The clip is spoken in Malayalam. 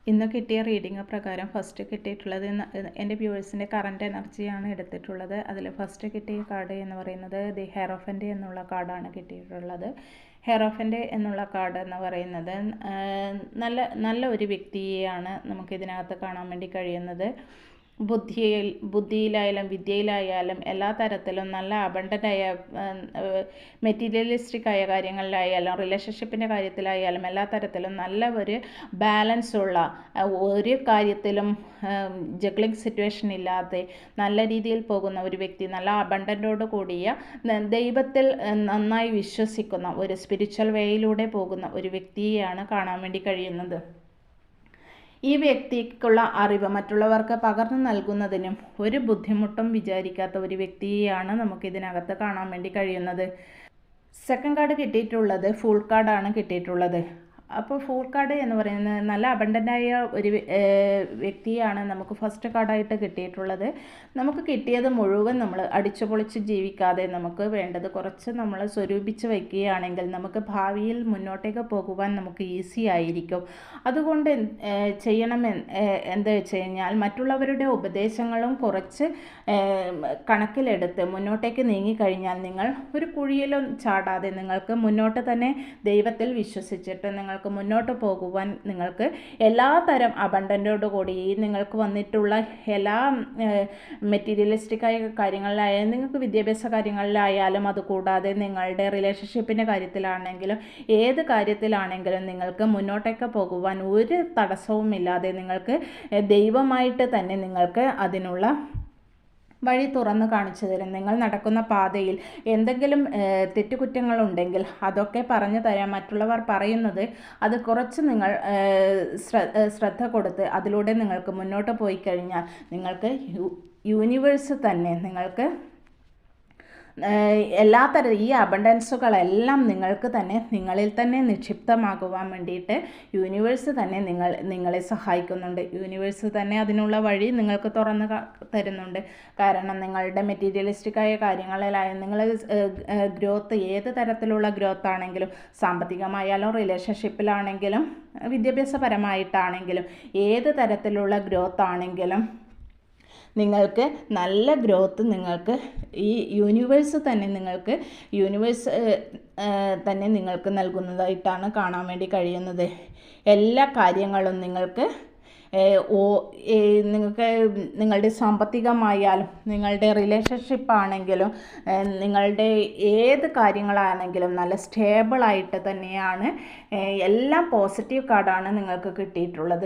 ഇന്ന് കിട്ടിയ റീഡിംഗ് പ്രകാരം ഫസ്റ്റ് കിട്ടിയിട്ടുള്ളത് എൻ്റെ വ്യൂവേഴ്സിൻ്റെ കറൻറ്റ് എനർജിയാണ് എടുത്തിട്ടുള്ളത്. അതിൽ ഫസ്റ്റ് കിട്ടിയ കാർഡ് എന്ന് പറയുന്നത് ദി ഹെറോഫൻ്റ് എന്നുള്ള കാർഡാണ് കിട്ടിയിട്ടുള്ളത്. ഹെറോഫൻ്റ് എന്നുള്ള കാർഡ് എന്ന് പറയുന്നത് നല്ല ഒരു വ്യക്തിയെയാണ് നമുക്കിതിനകത്ത് കാണാൻ വേണ്ടി കഴിയുന്നത്. ബുദ്ധിയിലായാലും വിദ്യയിലായാലും എല്ലാ തരത്തിലും നല്ല അബണ്ടൻ്റായ മെറ്റീരിയലിസ്റ്റിക് ആയ കാര്യങ്ങളിലായാലും റിലേഷൻഷിപ്പിൻ്റെ കാര്യത്തിലായാലും എല്ലാ തരത്തിലും നല്ല ഒരു ബാലൻസ് ഉള്ള ഒരു കാര്യത്തിലും ജഗ്ലിംഗ് സിറ്റുവേഷൻ ഇല്ലാതെ നല്ല രീതിയിൽ പോകുന്ന ഒരു വ്യക്തി, നല്ല അബണ്ടൻ്റോട് കൂടിയ ദൈവത്തിൽ നന്നായി വിശ്വസിക്കുന്ന ഒരു സ്പിരിച്വൽ വേയിലൂടെ പോകുന്ന ഒരു വ്യക്തിയെയാണ് കാണാൻ വേണ്ടി കഴിയുന്നത്. ഈ വ്യക്തിക്കുള്ള അറിവ് മറ്റുള്ളവർക്ക് പകർന്നു നൽകുന്നതിനും ഒരു ബുദ്ധിമുട്ടും വിചാരിക്കാത്ത ഒരു വ്യക്തിയെയാണ് നമുക്കിതിനകത്ത് കാണാൻ വേണ്ടി കഴിയുന്നത്. സെക്കൻഡ് കാർഡ് കിട്ടിയിട്ടുള്ളത് ഫുൾ കാർഡാണ് കിട്ടിയിട്ടുള്ളത്. അപ്പോൾ ഫുൾ കാർഡ് എന്ന് പറയുന്നത് നല്ല അബണ്ടൻ്റായ ഒരു വ്യക്തിയാണ് നമുക്ക് ഫസ്റ്റ് കാർഡായിട്ട് കിട്ടിയിട്ടുള്ളത്. നമുക്ക് കിട്ടിയത് മുഴുവൻ നമ്മൾ അടിച്ചു പൊളിച്ച് ജീവിക്കാതെ നമുക്ക് വേണ്ടത് കുറച്ച് നമ്മൾ സ്വരൂപിച്ച് വയ്ക്കുകയാണെങ്കിൽ നമുക്ക് ഭാവിയിൽ മുന്നോട്ടേക്ക് പോകുവാൻ നമുക്ക് ഈസി ആയിരിക്കും. അതുകൊണ്ട് എന്താ വെച്ച് കഴിഞ്ഞാൽ മറ്റുള്ളവരുടെ ഉപദേശങ്ങളും കുറച്ച് കണക്കിലെടുത്ത് മുന്നോട്ടേക്ക് നീങ്ങിക്കഴിഞ്ഞാൽ നിങ്ങൾ ഒരു കുഴിയിലും ചാടാതെ നിങ്ങൾക്ക് മുന്നോട്ട് തന്നെ ദൈവത്തിൽ വിശ്വസിച്ചിട്ട് നിങ്ങൾക്ക് മുന്നോട്ട് പോകുവാൻ നിങ്ങൾക്ക് എല്ലാ തരം അബണ്ടൻ്റോട് കൂടി നിങ്ങൾക്ക് വന്നിട്ടുള്ള എല്ലാ മെറ്റീരിയലിസ്റ്റിക്കായ കാര്യങ്ങളിലായാലും നിങ്ങൾക്ക് വിദ്യാഭ്യാസ കാര്യങ്ങളിലായാലും അതുകൂടാതെ നിങ്ങളുടെ റിലേഷൻഷിപ്പിൻ്റെ കാര്യത്തിലാണെങ്കിലും ഏത് കാര്യത്തിലാണെങ്കിലും നിങ്ങൾക്ക് മുന്നോട്ടേക്ക് പോകുവാൻ ഒരു തടസ്സവുമില്ലാതെ നിങ്ങൾക്ക് ദൈവമായിട്ട് തന്നെ നിങ്ങൾക്ക് അതിനുള്ള വഴി തുറന്ന് കാണിച്ചു തരും. നിങ്ങൾ നടക്കുന്ന പാതയിൽ എന്തെങ്കിലും തെറ്റുകുറ്റങ്ങളുണ്ടെങ്കിൽ അതൊക്കെ പറഞ്ഞു തരാം. മറ്റുള്ളവർ പറയുന്നത് അത് കുറച്ച് നിങ്ങൾ ശ്രദ്ധ കൊടുത്ത് അതിലൂടെ നിങ്ങൾക്ക് മുന്നോട്ട് പോയി കഴിഞ്ഞാൽ നിങ്ങൾക്ക് യൂണിവേഴ്സ് തന്നെ നിങ്ങൾക്ക് ഈ അബണ്ടൻസുകളെല്ലാം നിങ്ങൾക്ക് തന്നെ നിങ്ങളിൽ തന്നെ നിക്ഷിപ്തമാകുവാൻ വേണ്ടിയിട്ട് യൂണിവേഴ്സ് തന്നെ നിങ്ങളെ സഹായിക്കുന്നുണ്ട്. യൂണിവേഴ്സ് തന്നെ അതിനുള്ള വഴി നിങ്ങൾക്ക് തുറന്ന് തരുന്നുണ്ട്. കാരണം നിങ്ങളുടെ മെറ്റീരിയലിസ്റ്റിക്കായ കാര്യങ്ങളിലായാലും നിങ്ങൾ ഗ്രോത്ത് ഏത് തരത്തിലുള്ള ഗ്രോത്ത് ആണെങ്കിലും സാമ്പത്തികമായാലും റിലേഷൻഷിപ്പിലാണെങ്കിലും വിദ്യാഭ്യാസപരമായിട്ടാണെങ്കിലും ഏത് തരത്തിലുള്ള ഗ്രോത്ത് ആണെങ്കിലും നിങ്ങൾക്ക് നല്ല ഗ്രോത്ത് നിങ്ങൾക്ക് ഈ യൂണിവേഴ്സ് തന്നെ നിങ്ങൾക്ക് നൽകുന്നതായിട്ടാണ് കാണാൻ വേണ്ടി കഴിയുന്നത്. എല്ലാ കാര്യങ്ങളും നിങ്ങൾക്ക് നിങ്ങളുടെ സാമ്പത്തികമായാലും നിങ്ങളുടെ റിലേഷൻഷിപ്പ് ആണെങ്കിലും നിങ്ങളുടെ ഏത് കാര്യങ്ങളാണെങ്കിലും നല്ല സ്റ്റേബിളായിട്ട് തന്നെയാണ് എല്ലാം പോസിറ്റീവ് കാർഡാണ് നിങ്ങൾക്ക് കിട്ടിയിട്ടുള്ളത്.